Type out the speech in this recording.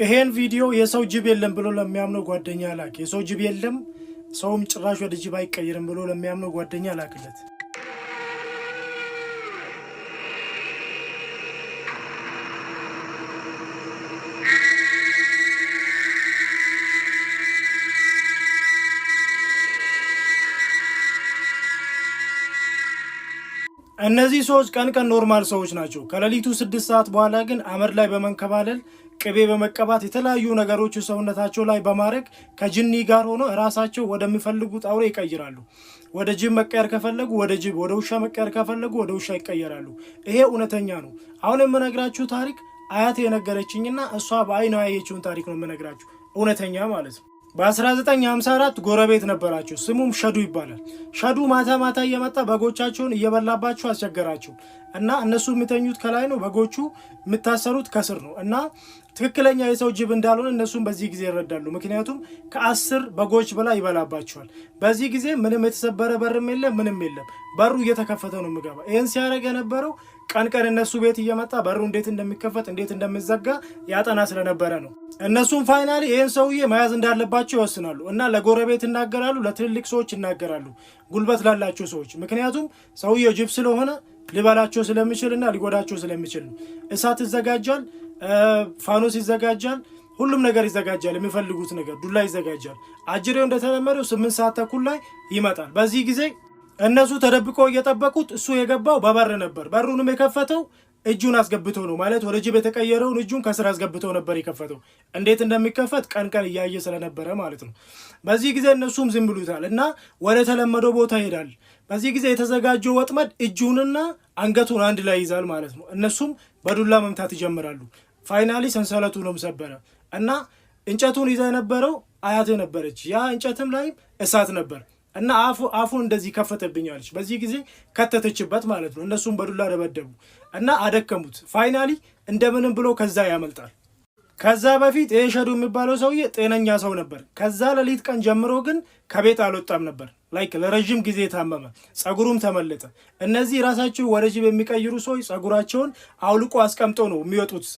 ይሄን ቪዲዮ የሰው ጅብ የለም ብሎ ለሚያምነው ጓደኛ ላክ። የሰው ጅብ የለም ሰውም ጭራሽ ወደ ጅብ አይቀየርም ብሎ ለሚያምነው ጓደኛ ላክለት። እነዚህ ሰዎች ቀን ኖርማል ሰዎች ናቸው። ከሌሊቱ 6 ሰዓት በኋላ ግን አመድ ላይ በመንከባለል ቅቤ በመቀባት የተለያዩ ነገሮች ሰውነታቸው ላይ በማድረግ ከጅኒ ጋር ሆኖ ራሳቸው ወደሚፈልጉት አውሬ ይቀይራሉ። ወደ ጅብ መቀየር ከፈለጉ ወደ ጅብ፣ ወደ ውሻ መቀየር ከፈለጉ ወደ ውሻ ይቀየራሉ። ይሄ እውነተኛ ነው። አሁን የምነግራችሁ ታሪክ አያቴ የነገረችኝና እሷ በአይኗ ያየችውን ታሪክ ነው የምነግራችሁ፣ እውነተኛ ማለት ነው። በ1954 ጎረቤት ነበራቸው። ስሙም ሸዱ ይባላል። ሸዱ ማታ ማታ እየመጣ በጎቻቸውን እየበላባቸው አስቸገራቸው እና እነሱ የሚተኙት ከላይ ነው፣ በጎቹ የምታሰሩት ከስር ነው እና ትክክለኛ የሰው ጅብ እንዳልሆነ እነሱም በዚህ ጊዜ ይረዳሉ። ምክንያቱም ከ10 በጎች በላይ ይበላባቸዋል። በዚህ ጊዜ ምንም የተሰበረ በርም የለም፣ ምንም የለም። በሩ እየተከፈተ ነው የሚገባ። ይህን ሲያደርግ የነበረው ቀን እነሱ ቤት እየመጣ በሩ እንዴት እንደሚከፈት እንዴት እንደሚዘጋ ያጠና ስለነበረ ነው። እነሱም ፋይናሊ ይህን ሰውዬ መያዝ እንዳለባቸው ይወስናሉ እና ለጎረቤት ይናገራሉ፣ ለትልልቅ ሰዎች ይናገራሉ፣ ጉልበት ላላቸው ሰዎች። ምክንያቱም ሰውዬው ጅብ ስለሆነ ሊበላቸው ስለሚችል እና ሊጎዳቸው ስለሚችል ነው። እሳት ይዘጋጃል፣ ፋኖስ ይዘጋጃል፣ ሁሉም ነገር ይዘጋጃል። የሚፈልጉት ነገር ዱላ ይዘጋጃል። አጅሬው እንደተለመደው 8 ሰዓት ተኩል ላይ ይመጣል። በዚህ ጊዜ እነሱ ተደብቀው እየጠበቁት እሱ የገባው በበር ነበር። በሩንም የከፈተው እጁን አስገብቶ ነው ማለት ወደ ጅብ የተቀየረውን እጁን ከስር አስገብቶ ነበር የከፈተው። እንዴት እንደሚከፈት ቀን እያየ ስለነበረ ማለት ነው። በዚህ ጊዜ እነሱም ዝም ብሉታል እና ወደ ተለመደው ቦታ ይሄዳል። በዚህ ጊዜ የተዘጋጀው ወጥመድ እጁንና አንገቱን አንድ ላይ ይዛል ማለት ነው። እነሱም በዱላ መምታት ይጀምራሉ። ፋይናሊ ሰንሰለቱንም ሰበረ እና እንጨቱን ይዛ የነበረው አያቴ ነበረች። ያ እንጨትም ላይ እሳት ነበር እና አፉን እንደዚህ ከፈተብኛለች። በዚህ ጊዜ ከተተችበት ማለት ነው። እነሱም በዱላ ደበደቡ እና አደከሙት። ፋይናሊ እንደምንም ብሎ ከዛ ያመልጣል። ከዛ በፊት ይሄ ሸዱ የሚባለው ሰውዬ ጤነኛ ሰው ነበር። ከዛ ሌሊት ቀን ጀምሮ ግን ከቤት አልወጣም ነበር። ላይክ ለረጅም ጊዜ ታመመ፣ ጸጉሩም ተመለጠ። እነዚህ ራሳቸው ወደ ጅብ የሚቀይሩ ሰዎች ጸጉራቸውን አውልቆ አስቀምጦ ነው የሚወጡት